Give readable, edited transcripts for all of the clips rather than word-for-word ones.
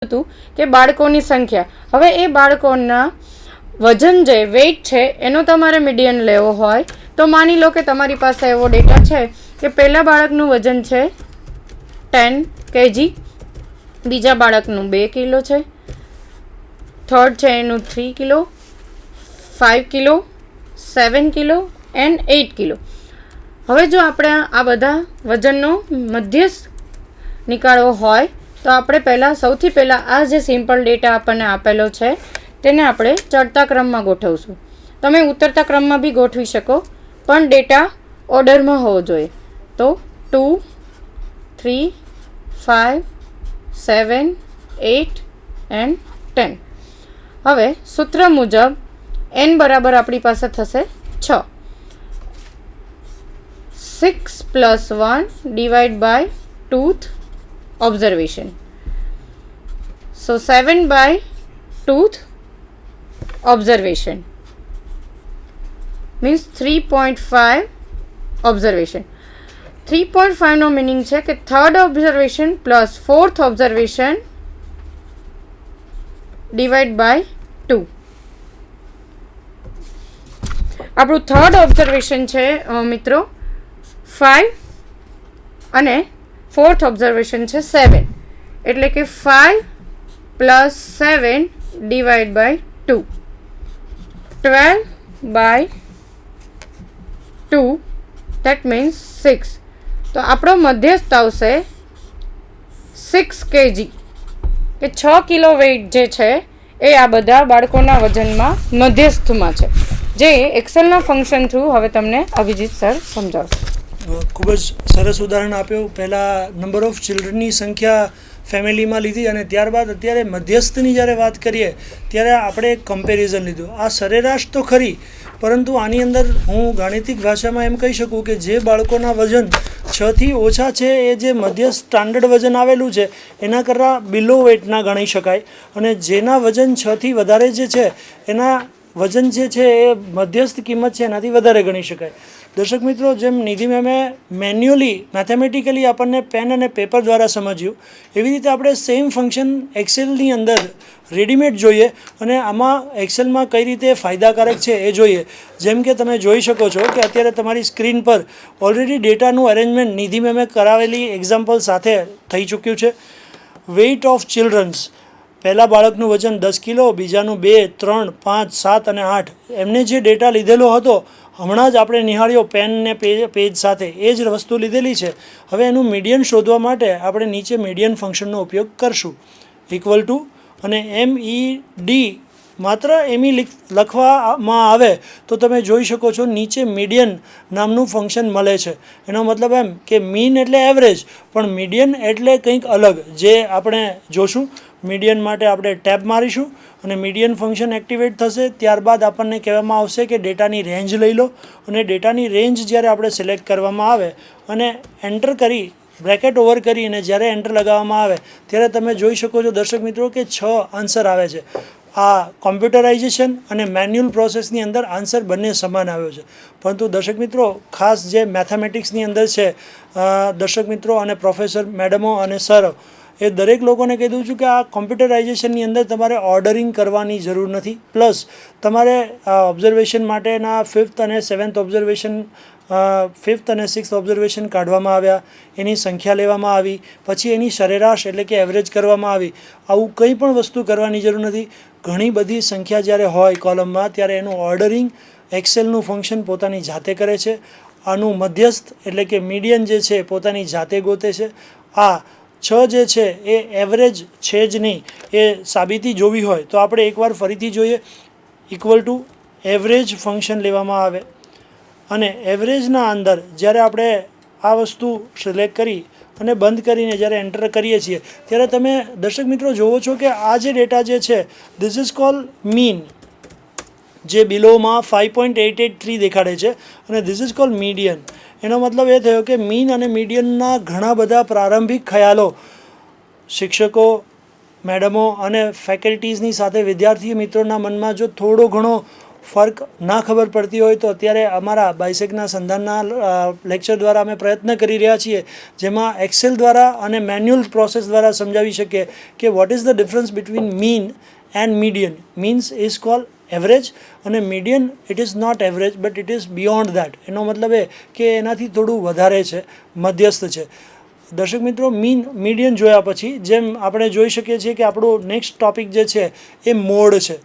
હતું કે બાળકોની સંખ્યા. હવે એ બાળકોના વજન જે વેઇટ છે એનો તમારે મીડિયન લેવો હોય તો માની લો કે તમારી પાસે એવો ડેટા છે કે પહેલા બાળકનું વજન છે 10 kg, બીજા બાળકનું 2 કિલો છે, થર્ડ છે એનું 3 kilo, 5 kilo, 7 kilo and 8 kilo. હવે જો આપણે આ બધા વજનનો મધ્યસ્થ નીકાળવો હોય તો આપણે સૌથી પહેલાં આ જે સિમ્પલ ડેટા આપણને આપેલો છે તેને આપણે ચડતા ક્રમમાં ગોઠવશું. તમે ઉતરતા ક્રમમાં બી ગોઠવી શકો, પણ ડેટા ઓર્ડરમાં હોવો જોઈએ. તો 2, 3, 5, 7, 8 એન્ડ 10. હવે સૂત્ર મુજબ n બરાબર આપણી પાસે થશે 6. 6 + 1 divide by 2th observation. So 7 by 2th observation means 3.5 observation. 3.5 નો મીનિંગ છે કે third observation plus fourth observation divide by 2. આપણું થર્ડ ઓબ્ઝર્વેશન છે મિત્રો 5 અને ફોર્થ ઓબ્ઝર્વેશન છે 7, એટલે કે 5 + 7 divide by 2, 12 by 2, that means 6. તો આપણો મધ્યસ્થ આવશે 6 kg, કે 6 કિલો વેઇટ જે છે એ આ બધા બાળકોના વજનમાં મધ્યસ્થમાં છે, જે એક્સેલના ફંક્શન થ્રુ હવે તમને અભિજીત સર સમજાવશે. ખૂબ જ સરસ ઉદાહરણ આપ્યું. પહેલાં નંબર ઓફ ચિલ્ડ્રનની સંખ્યા ફેમિલીમાં લીધી અને ત્યારબાદ અત્યારે મધ્યસ્થની જ્યારે વાત કરીએ ત્યારે આપણે એક કમ્પેરિઝન લીધું. આ સરેરાશ તો ખરી, પરંતુ આની અંદર હું ગાણિતિક ભાષામાં એમ કહી શકું કે જે બાળકોના વજન 6થી ઓછા છે એ જે મધ્યસ્થ સ્ટાન્ડર્ડ વજન આવેલું છે એના કરતાં બિલો વેટના ગણી શકાય, અને જેના વજન 6થી વધારે જે છે એના વજન જે છે એ મધ્યસ્થ કિંમત છે એનાથી વધારે ગણી શકાય. દર્શક મિત્રો, જેમ નિધિ મેમે મેન્યુઅલી મેથેમેટિકલી આપણને પેન અને પેપર દ્વારા સમજ્યું, એવી રીતે આપણે સેમ ફંક્શન એક્સેલની અંદર રેડીમેડ જોઈએ અને આમાં એક્સેલમાં કઈ રીતે ફાયદાકારક છે એ જોઈએ. જેમ કે તમે જોઈ શકો છો કે અત્યારે તમારી સ્ક્રીન પર ઓલરેડી ડેટાનું અરેન્જમેન્ટ નિધિ મેમે કરાવેલી એક્ઝામ્પલ સાથે થઈ ચૂક્યું છે. વેઇટ ઓફ ચિલ્ડ્રન્સ, પહેલાં બાળકનું વજન 10 કિલો, બીજાનું 2, 3, 5, 7 અને 8, એમને જે ડેટા લીધેલો હતો હમણાં જ આપણે નિહાળ્યો પેન ને પેજ સાથે, એ જ વસ્તુ લીધેલી છે. હવે એનું મીડિયન શોધવા માટે આપણે નીચે મીડિયન ફંક્શનનો ઉપયોગ કરશું. ઇક્વલ ટુ અને MED માત્ર એમી લખવામાં આવે તો તમે જોઈ શકો છો નીચે મીડિયન નામનું ફંક્શન મળે છે. એનો મતલબ એમ કે મીન એટલે એવરેજ, પણ મીડિયન એટલે કંઈક અલગ, જે આપણે જોશું. મીડિયન માટે આપણે ટેબ મારીશું અને મીડિયન ફંક્શન એક્ટિવેટ થશે. ત્યારબાદ આપણને કહેવામાં આવશે કે ડેટાની રેન્જ લઈ લો, અને ડેટાની રેન્જ જ્યારે આપણે સિલેક્ટ કરવામાં આવે અને એન્ટર કરી બ્રેકેટ ઓવર કરીને જ્યારે એન્ટર લગાવવામાં આવે ત્યારે તમે જોઈ શકો છો દર્શક મિત્રો કે 6 આન્સર આવે છે. આ કોમ્પ્યુટરાઇઝેશન અને મેન્યુઅલ પ્રોસેસની અંદર આન્સર બંને સમાન આવ્યો છે. પરંતુ દર્શક મિત્રો, ખાસ જે મેથેમેટિક્સની અંદર છે દર્શક મિત્રો અને પ્રોફેસર મેડમો અને સર, એ દરેક લોકોને કહી દઉં છું કે આ કોમ્પ્યુટરાઇઝેશનની અંદર તમારે ઓર્ડરિંગ કરવાની જરૂર નથી. પ્લસ તમારે ઓબ્ઝર્વેશન માટેના 5th અને 7th ઓબ્ઝર્વેશન 5th અને 6th ઓબ્ઝર્વેશન કાઢવામાં આવ્યા, એની સંખ્યા લેવામાં આવી, પછી એની સરેરાશ એટલે કે એવરેજ કરવામાં આવી. આવું કંઈ પણ વસ્તુ કરવાની જરૂર નથી. ઘણી બધી સંખ્યા જ્યારે હોય કોલમમાં ત્યારે એનું ઓર્ડરિંગ એક્સેલનું ફંક્શન પોતાની જાતે કરે છે. આનું મધ્યસ્થ એટલે કે મીડિયન જે છે પોતાની જાતે ગોતે છે. આ 6 જે છે એ એવરેજ છે જ નહીં, એ સાબિતી જોવી હોય તો આપણે એકવાર ફરીથી જોઈએ. ઇક્વલ ટુ એવરેજ ફંક્શન લેવામાં આવે અને એવરેજના અંદર જ્યારે આપણે આ વસ્તુ સિલેક્ટ કરી અને બંધ કરીને જ્યારે એન્ટર કરીએ છીએ ત્યારે તમે દર્શક મિત્રો જુઓ છો કે આ જે ડેટા જે છે ધીસ ઇઝ કોલ મીન, જે બિલોમાં 5.883 દેખાડે છે, અને ધીસ ઇઝ કોલ મીડિયન. એનો મતલબ એ થયો કે મીન અને મીડિયનના ઘણા બધા પ્રારંભિક ખ્યાલો શિક્ષકો, મેડમો અને ફેકલ્ટીઝની સાથે વિદ્યાર્થી મિત્રોના મનમાં જો થોડો ઘણો ફર્ક ના ખબર પડતી હોય તો અત્યારે અમારા બાયસેગના સંધાનના લેક્ચર દ્વારા અમે પ્રયત્ન કરી રહ્યા છીએ, જેમાં એક્સેલ દ્વારા અને મેન્યુઅલ પ્રોસેસ દ્વારા સમજાવી શકીએ કે what is the difference between mean and median. Means is called average અને median it is not average but it is beyond that. એનો મતલબ એ કે એનાથી થોડું વધારે છે, મધ્યસ્થ છે. દર્શક મિત્રો, મીન મીડિયન જોયા પછી જેમ આપણે જોઈ શકીએ છીએ કે આપણો નેક્સ્ટ ટોપિક જે છે એ મોડ છે.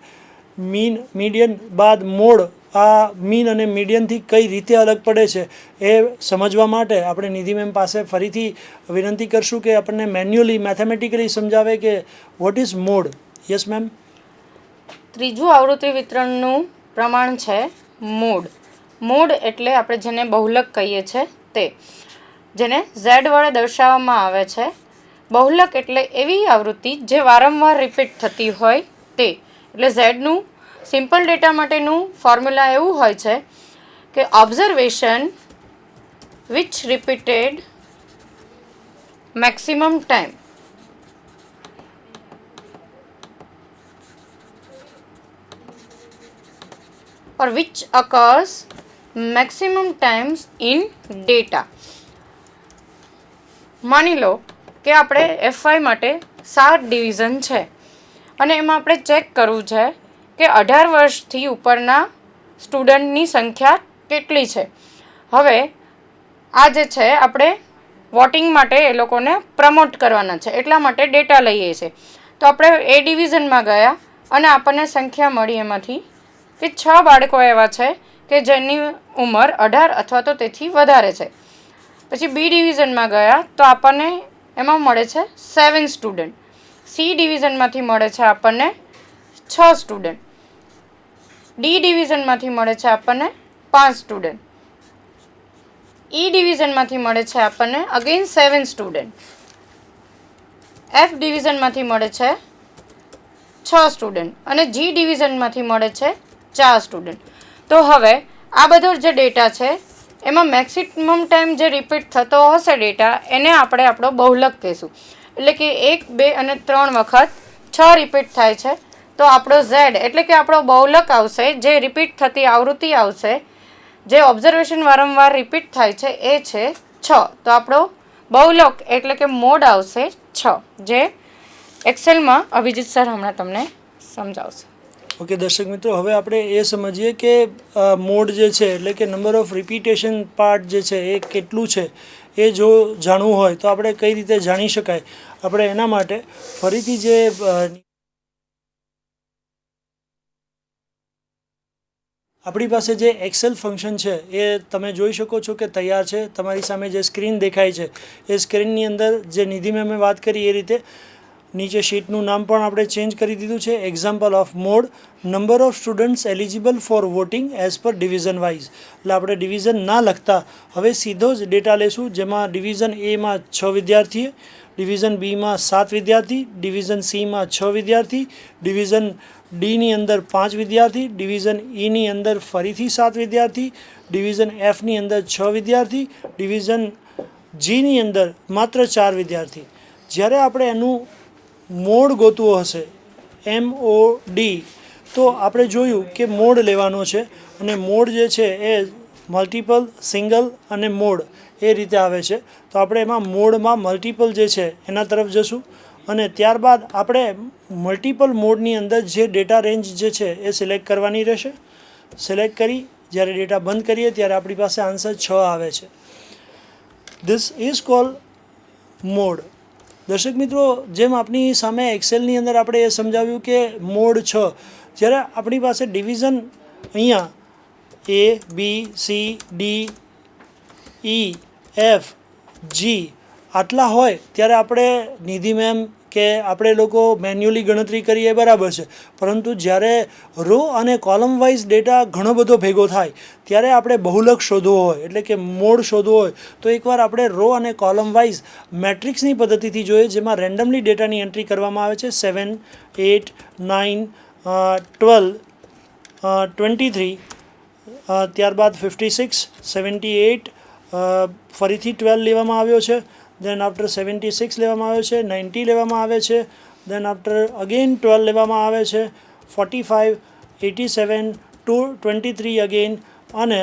મીન મીડિયન બાદ મોડ. આ મીન અને મીડિયનથી કઈ રીતે અલગ પડે છે એ સમજવા માટે આપણે નિધિ મેમ પાસે ફરીથી વિનંતી કરશું કે આપણને મેન્યુઅલી મેથેમેટિકલી સમજાવે કે what is mode. Yes ma'am. ત્રીજું આવૃત્તિ વિતરણનું પ્રમાણ છે મોડ. મોડ એટલે આપણે જેને બહુલક કહીએ છીએ તે, જેને ઝેડ વડે દર્શાવવામાં આવે છે. બહુલક એટલે એવી આવૃત્તિ જે વારંવાર રિપીટ થતી હોય તે. એટલે ઝેડનું સિમ્પલ ડેટા માટેનું ફોર્મ્યુલા એવું હોય છે કે observation which repeated maximum time or which occurs maximum times in data. માની લો કે આપણે FY માટે 7 ડિવિઝન છે અને એમાં આપણે ચેક કરવું છે કે 18 વર્ષથી ઉપરના સ્ટુડન્ટની સંખ્યા કેટલી છે. હવે આ જે છે આપણે વોટિંગ માટે એ લોકોને પ્રમોટ કરવાના છે, એટલા માટે ડેટા લઈએ છીએ. તો આપણે એ ડિવિઝનમાં ગયા અને આપણને સંખ્યા મળી એમાંથી કે 6 બાળકો એવા છે કે જેની ઉંમર 18 અથવા તો તેથી વધારે છે. પછી બી ડિવિઝનમાં ગયા તો આપણને એમાં મળે છે 7 સ્ટુડન્ટ. સી ડિવિઝનમાંથી મળે છે આપણને 6 સ્ટુડન્ટ. ડી ડિવિઝનમાંથી મળે છે આપણને 5 સ્ટુડન્ટ. ઈ ડિવિઝનમાંથી મળે છે આપણને અગેન 7 સ્ટુડન્ટ. એફ ડિવિઝનમાંથી મળે છે 6 સ્ટુડન્ટ અને જી ડિવિઝનમાંથી મળે છે 4 સ્ટુડન્ટ. તો હવે આ બધો જે ડેટા છે એમાં મેક્સિમમ ટાઈમ જે રિપીટ થતો હશે ડેટા એને આપણે આપણો બહુલક કહીશું. એટલે કે 1, 2 અને 3 વખત 6 રિપીટ થાય છે તો આપણો ઝેડ એટલે કે આપણો બહુલક આવશે, જે રિપીટ થતી આવૃત્તિ આવશે, જે ઓબ્ઝર્વેશન વારંવાર રિપીટ થાય છે એ છે 6. તો આપણો બહુલક એટલે કે મોડ આવશે 6, જે એક્સેલમાં અભિજીત સર હમણાં તમને સમજાવશે. ઓકે દર્શક મિત્રો, હવે આપણે એ સમજીએ કે મોડ જે છે એટલે કે નંબર ઓફ રિપીટેશન પાર્ટ જે છે એ કેટલું છે. એ જો જાણવું હોય તો આપણે કઈ રીતે જાણી શકાય. આપણે એના માટે ફરીથી જે આપણી પાસે જે એક્સેલ ફંક્શન છે એ તમે જોઈ શકો છો કે તૈયાર છે. તમારી સામે જે સ્ક્રીન દેખાય છે એ સ્ક્રીનની અંદર જે નિધિ મેમે વાત કરી એ રીતે નીચે શીટનું નામ પણ આપણે ચેન્જ કરી દીધું છે. Example of mode, number of students eligible four voting as per division wise. એટલે આપણે ડિવિઝન ના લખતા હવે સીધો જ ડેટા લેશું, જેમાં ડિવિઝન એમાં 6 વિદ્યાર્થી, ડિવિઝન બીમાં 7 વિદ્યાર્થી, ડિવિઝન સીમાં 6 વિદ્યાર્થી, ડિવિઝન ડીની અંદર 5 વિદ્યાર્થી, ડિવિઝન ઈની અંદર ફરીથી 7 વિદ્યાર્થી, ડિવિઝન એફની અંદર 6 વિદ્યાર્થી, ડિવિઝન જીની અંદર માત્ર 4 વિદ્યાર્થી. જ્યારે આપણે એનું મોડ ગોતવો હશે, MOD, તો આપણે જોયું કે મોડ લેવાનો છે અને મોડ જે છે એ મલ્ટિપલ, સિંગલ અને મોડ એ રીતે આવે છે. તો આપણે એમાં મોડમાં મલ્ટિપલ જે છે એના તરફ જશું અને ત્યારબાદ આપણે મલ્ટિપલ મોડની અંદર જે ડેટા રેન્જ જે છે એ સિલેક્ટ કરવાની રહેશે. સિલેક્ટ કરી જ્યારે ડેટા બંધ કરીએ ત્યારે આપણી પાસે આન્સર 6 આવે છે. This is called mode. દર્શક મિત્રો, જેમ આપણી સામે એક્સેલની અંદર આપણે એ સમજાવ્યું કે મોડ 6, જ્યારે આપણી પાસે ડિવિઝન અહીંયા ABCDEF G આટલા હોય ત્યારે આપણે નિધિ મેમ કે આપણે લોકો મેન્યુઅલી ગણતરી કરીએ બરાબર છે, પરંતુ જ્યારે રો અને કોલમ વાઇઝ ડેટા ઘણો બધો ભેગો થાય ત્યારે આપણે બહુલક શોધવો હોય એટલે કે મોડ શોધવો હોય તો એકવાર આપણે રો અને કોલમ વાઇઝ મેટ્રિક્સની પદ્ધતિથી જોઈએ, જેમાં રેન્ડમલી ડેટાની એન્ટ્રી કરવામાં આવે છે. 7, 8, 9, 12, 23, ત્યારબાદ 56, 78, ફરીથી 12 લેવામાં આવ્યો છે. દેન આફ્ટર 76 લેવામાં આવે છે, 90 લેવામાં આવે છે, દેન આફ્ટર અગેન 12 લેવામાં આવે છે, 45, 87, 23 અગેન અને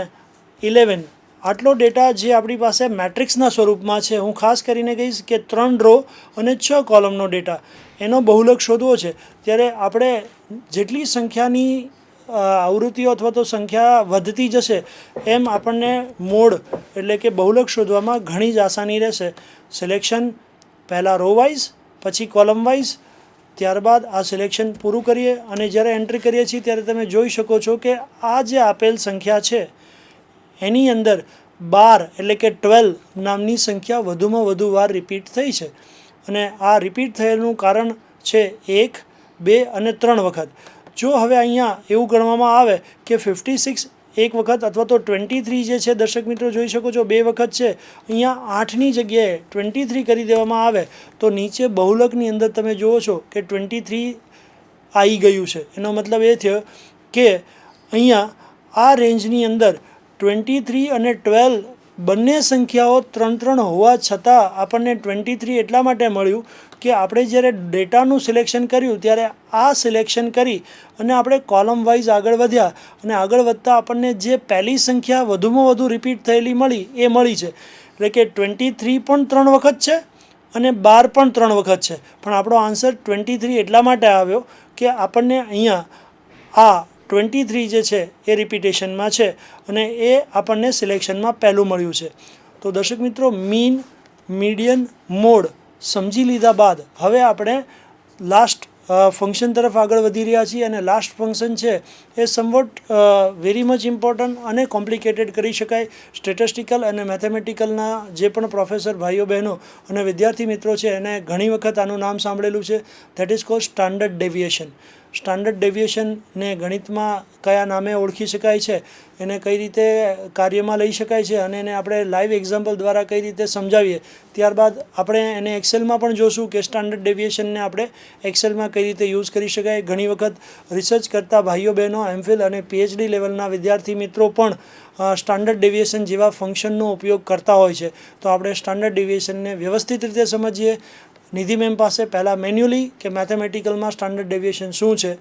11 આટલો ડેટા જે આપણી પાસે મેટ્રિક્સના સ્વરૂપમાં છે. હું ખાસ કરીને કહીશ કે 3 રો અને 6 કોલમનો ડેટા એનો બહુલક શોધવો છે. ત્યારે આપણે જેટલી સંખ્યાની આવૃત્તિઓ અથવા તો સંખ્યા વધતી જશે એમ આપણને મોડ એટલે કે બહુલક શોધવામાં ઘણી જ આસાની રહેશે. સિલેક્શન પહેલાં રો વાઇઝ પછી કોલમ વાઇઝ, ત્યારબાદ આ સિલેક્શન પૂરું કરીએ અને જ્યારે એન્ટ્રી કરીએ છીએ ત્યારે તમે જોઈ શકો છો કે આ જે આપેલ સંખ્યા છે એની અંદર 12 એટલે કે 12 નામની સંખ્યા વધુમાં વધુ વાર રિપીટ થઈ છે. અને આ રિપીટ થયેલું કારણ છે 1, 2 અને 3 વખત. જો હવે અહીંયા એવું ગણવામાં આવે કે 56 એક વખત અથવા તો 23 જે છે દર્શક મિત્રો જોઈ શકો છો 2 વખત છે, અહીંયા 8ની જગ્યાએ 23 કરી દેવામાં આવે તો નીચે બહુલકની અંદર તમે જુઓ છો કે 23 આવી ગયું છે. એનો મતલબ એ થયો કે અહીંયા આ રેન્જની અંદર 23 અને 12 બંને સંખ્યાઓ 3 હોવા છતાં આપણને 23 એટલા માટે મળ્યું કે આપણે જ્યારે ડેટાનું સિલેક્શન કર્યું ત્યારે આ સિલેક્શન કરી અને આપણે કોલમ વાઇઝ આગળ વધ્યા અને આગળ વધતા આપણને જે પહેલી સંખ્યા વધુમાં વધુ રિપીટ થયેલી મળી એ મળી છે. એટલે કે 23 પણ 3 વખત છે અને 12 પણ 3 વખત છે. પણ આપણો આન્સર 23 એટલા માટે આવ્યો કે આપણને અહીંયા આ 23 જે છે એ રિપીટેશનમાં છે અને એ આપણને સિલેક્શનમાં પહેલું મળ્યું છે. તો દર્શક મિત્રો, મીન, મીડિયન, મોડ સમજી લીધા બાદ હવે આપણે લાસ્ટ ફંક્શન તરફ આગળ વધી રહ્યા છીએ અને લાસ્ટ ફંક્શન છે એ સમવોટ વેરી મચ ઇમ્પોર્ટન્ટ અને કોમ્પ્લિકેટેડ કરી શકાય. સ્ટેટિસ્ટિકલ અને મેથેમેટિકલના જે પણ પ્રોફેસર ભાઈઓ બહેનો અને વિદ્યાર્થી મિત્રો છે એને ઘણી વખત આનું નામ સાંભળેલું છે. That is called standard deviation. Standard ડેવિએશનને ગણિતમાં કયા નામે ઓળખી શકાય છે, એને કઈ રીતે કાર્યમાં લઈ શકાય છે અને એને આપણે લાઈવ એક્ઝામ્પલ દ્વારા કઈ રીતે સમજાવીએ. ત્યારબાદ આપણે એને એક્સેલમાં પણ જોશું કે સ્ટાન્ડર્ડ ડેવિએશનને આપણે એક્સેલમાં કઈ રીતે યુઝ કરી શકાય. ઘણી વખત રિસર્ચ કરતા ભાઈઓ બહેનો, એમફિલ અને પીએચડી લેવલના વિદ્યાર્થી મિત્રો પણ સ્ટાન્ડર્ડ ડેવિએશન જેવા ફંક્શનનો ઉપયોગ કરતા હોય છે. તો આપણે સ્ટાન્ડર્ડ ડેવિએશનને વ્યવસ્થિત રીતે સમજીએ. નિધિ મેમ પાસે પહેલાં મેન્યુઅલી કે મેથેમેટિકલમાં સ્ટાન્ડર્ડ ડેવિએશન શું છે,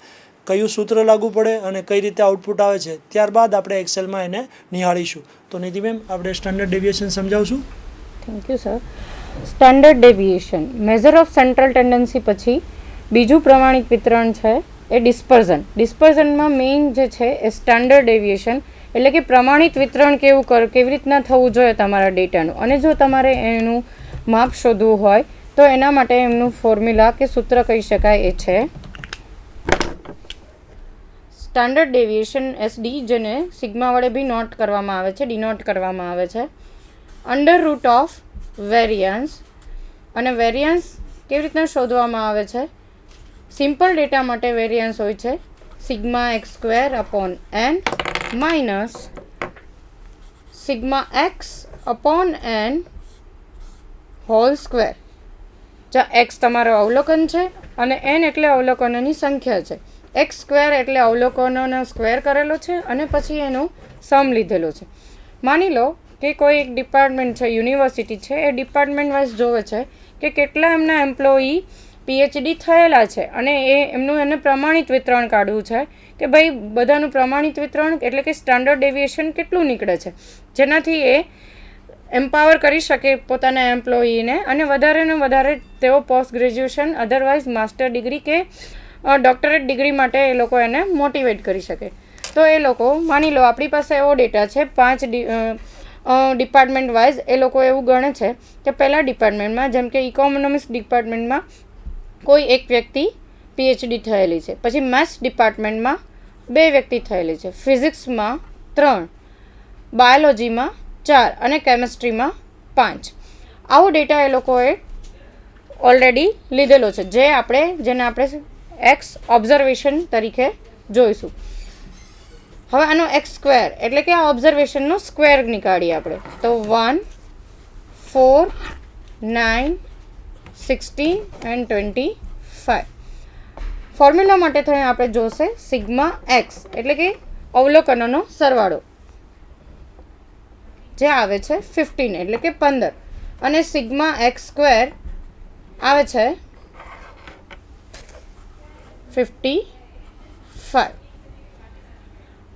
કયું સૂત્ર લાગુ પડે અને કઈ રીતે આઉટપુટ આવે છે, ત્યારબાદ આપણે એક્સેલમાં એને નિહાળીશું. તો નિધિ મેમ, આપણે સ્ટાન્ડર્ડ ડેવિએશન સમજાવશું. Thank you sir. Standard deviation measure of central tendency પછી બીજું પ્રમાણિત વિતરણ છે એ ડિસ્પર્ઝન. ડિસ્પર્ઝનમાં મેઇન જે છે એ સ્ટાન્ડર્ડ ડેવિએશન એટલે કે પ્રમાણિત વિતરણ કેવી રીતના થવું જોઈએ તમારા ડેટાનું, અને જો તમારે એનું માપ શોધવું હોય તો એના માટે એમનું ફોર્મ્યુલા કે સૂત્ર કહી શકાય એ છે સ્ટાન્ડર્ડ ડેવિએશન SD, જેને સિગ્મા વડે બી નોટ કરવામાં આવે છે, ડિનોટ કરવામાં આવે છે, અંડર રૂટ ઓફ વેરિયન્સ. અને વેરિયન્સ કેવી રીતના શોધવામાં આવે છે? સિમ્પલ ડેટા માટે વેરિયન્સ હોય છે sigma x² upon n minus sigma x upon n whole square. જ્યાં x તમારો અવલોકન છે અને n એટલે અવલોકનોની સંખ્યા છે. x² એટલે અવલોકનોનો સ્ક્વેર કરેલો છે અને પછી એનો સમ લીધેલો છે. માની લો કે કોઈ એક ડિપાર્ટમેન્ટ છે, યુનિવર્સિટી છે, એ ડિપાર્ટમેન્ટ વાઇઝ જોવે છે કે કેટલા એમના એમ્પ્લોયી PhD થયેલા છે અને એમનું એને પ્રમાણિત વિતરણ કાઢવું છે કે ભાઈ બધાનું પ્રમાણિત વિતરણ એટલે કે સ્ટાન્ડર્ડ ડેવિએશન કેટલું નીકળે છે, જેનાથી એ એમ્પાવર કરી શકે પોતાના એમ્પ્લોયીને અને વધારે ને વધારે તેઓ post graduation otherwise master degree કે ડોક્ટરેટ ડિગ્રી માટે એ લોકો એને મોટિવેટ કરી શકે. તો એ લોકો માની લો આપણી પાસે એવો ડેટા છે 5 ડિપાર્ટમેન્ટ વાઇઝ. એ લોકો એવું ગણે છે કે પહેલાં ડિપાર્ટમેન્ટમાં જેમ કે ઇકોનોમિક્સ ડિપાર્ટમેન્ટમાં કોઈ એક વ્યક્તિ PhD થયેલી છે, પછી મેથ્સ ડિપાર્ટમેન્ટમાં 2 વ્યક્તિ થયેલી છે, ફિઝિક્સમાં 3, બાયોલોજીમાં 4 અને કેમેસ્ટ્રીમાં 5. આવો ડેટા એ લોકોએ ઓલરેડી લીધેલો છે, જેને આપણે એક્સ ઓબ્ઝર્વેશન તરીકે જોઈશું. હવે આનો x² એટલે કે આ ઓબ્ઝર્વેશનનો સ્ક્વેર નીકાળીએ આપણે તો 1, 4, 9, 16 એન્ડ 25. ફોર્મ્યુલા માટે થઈને આપણે જોશે સિગ્મા x એટલે કે અવલોકનોનો સરવાળો, જે આવે છે 15 એટલે કે 15, અને સિગ્મા x² આવે છે 55.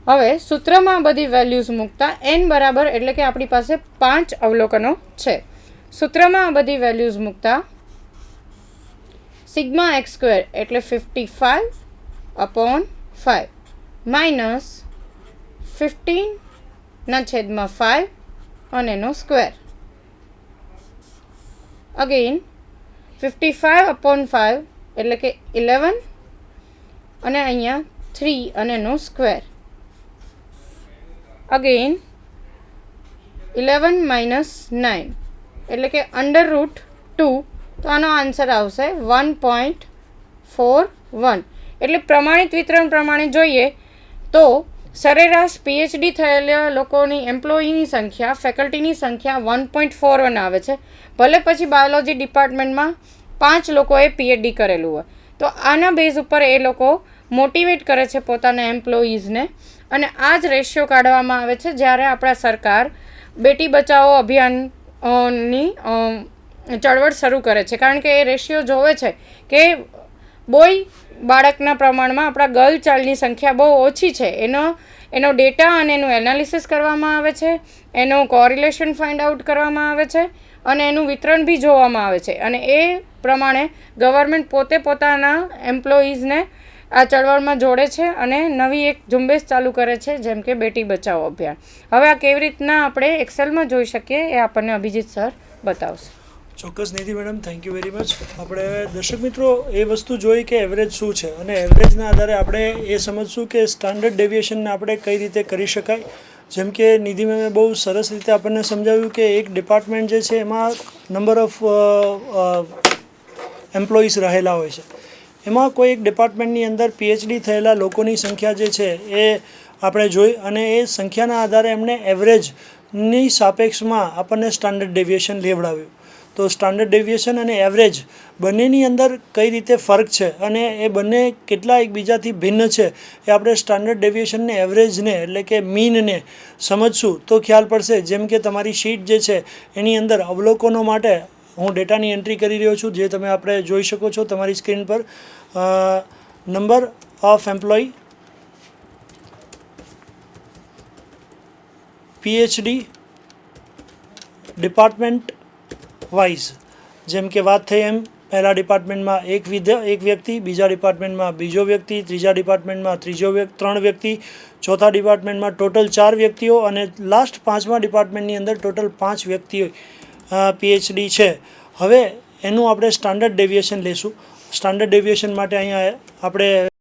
હવે સૂત્રમાં બધી વેલ્યુઝ મૂકતા n બરાબર એટલે કે આપણી પાસે 5 અવલોકનો છે. સૂત્રમાં બધી વેલ્યુઝ મૂકતા સિગ્મા એક્સ સ્ક્વેર એટલે 55/5 માઇનસ 15/5 અને એનો સ્ક્વેર. અગેઇન 55/5 એટલે કે 11 અને અહીંયા 3 અને એનો સ્ક્વેર. અગેઇન 11 માઇનસ 9 એટલે કે √2. તો આનો આન્સર આવશે 1.41. એટલે પ્રમાણિત વિતરણ પ્રમાણે જોઈએ તો સરેરાશ પીએચડી થયેલા લોકોની એમ્પ્લોયીની સંખ્યા ફેકલ્ટીની સંખ્યા 1.41 આવે છે. ભલે પછી બાયોલોજી ડિપાર્ટમેન્ટમાં 5 લોકોએ પીએચડી કરેલું હોય તો આના બેઝ ઉપર એ લોકો મોટિવેટ કરે છે પોતાના એમ્પ્લોયીઝને અને આ જ રેશિયો કાઢવામાં આવે છે જ્યારે આપણા સરકાર બેટી બચાવો અભિયાનની ચળવળ શરૂ કરે છે. કારણ કે એ રેશિયો જોવે છે કે બોય બાળકના પ્રમાણમાં આપણા ગર્લ ચાઇલ્ડની સંખ્યા બહુ ઓછી છે. એનો ડેટા અને એનું એનાલિસિસ કરવામાં આવે છે, એનું કોરિલેશન ફાઇન્ડ આઉટ કરવામાં આવે છે અને એનું વિતરણ બી જોવામાં આવે છે. અને એ પ્રમાણે ગવર્મેન્ટ પોતે પોતાના એમ્પ્લોયીઝને આ ચળવળમાં જોડે છે અને નવી એક ઝુંબેશ ચાલુ કરે છે જેમ કે બેટી બચાવો અભિયાન. હવે આ કેવી રીતના આપણે એક્સેલમાં જોઈ શકીએ એ આપણને અભિજીત સર બતાવશે. ચોક્કસ Nidhi madam, thank you very much. આપણે દર્શક મિત્રો એ વસ્તુ જોઈ કે એવરેજ શું છે અને એવરેજના આધારે આપણે એ સમજશું કે સ્ટાન્ડર્ડ ડેવિએશનને આપણે કઈ રીતે કરી શકાય. જેમ કે નિધિ મેમે બહુ સરસ રીતે આપણને સમજાવ્યું કે એક ડિપાર્ટમેન્ટ જે છે એમાં નંબર ઓફ એમ્પ્લોઈઝ રહેલા હોય છે. એમાં કોઈ એક ડિપાર્ટમેન્ટની અંદર પીએચડી થયેલા લોકોની સંખ્યા જે છે એ આપણે જોઈ અને એ સંખ્યાના આધારે એમણે એવરેજની સાપેક્ષમાં આપણને સ્ટાન્ડર્ડ ડેવિએશન લેવડાવ્યું. તો સ્ટાન્ડર્ડ ડેવિએશન અને એવરેજ બંનેની અંદર કઈ રીતે ફરક છે અને એ બંને કેટલા એકબીજાથી ભિન્ન છે એ આપણે સ્ટાન્ડર્ડ ડેવિએશનને એવરેજને એટલે કે મીનને સમજશું તો ખ્યાલ પડશે. જેમ કે તમારી શીટ જે છે એની અંદર અવલોકનો માટે હું ડેટાની એન્ટ્રી કરી રહ્યો છું જે તમે આપણે જોઈ શકો છો તમારી સ્ક્રીન પર. Number of employ, PhD, department wise. જેમ કે વાત થઈ એમ પહેલા ડિપાર્ટમેન્ટમાં એક વ્યક્તિ, બીજા ડિપાર્ટમેન્ટમાં બીજો વ્યક્તિ, ત્રીજા ડિપાર્ટમેન્ટમાં ત્રણ વ્યક્તિ, ચોથા ડિપાર્ટમેન્ટમાં ટોટલ 4 વ્યક્તિઓ અને લાસ્ટ 5મા ડિપાર્ટમેન્ટની અંદર ટોટલ 5 વ્યક્તિઓ પીએચડી છે. હવે એનું આપણે સ્ટાન્ડર્ડ ડેવિએશન લેશું. સ્ટાન્ડર્ડ ડેવિએશન માટે અહીંયા આપણે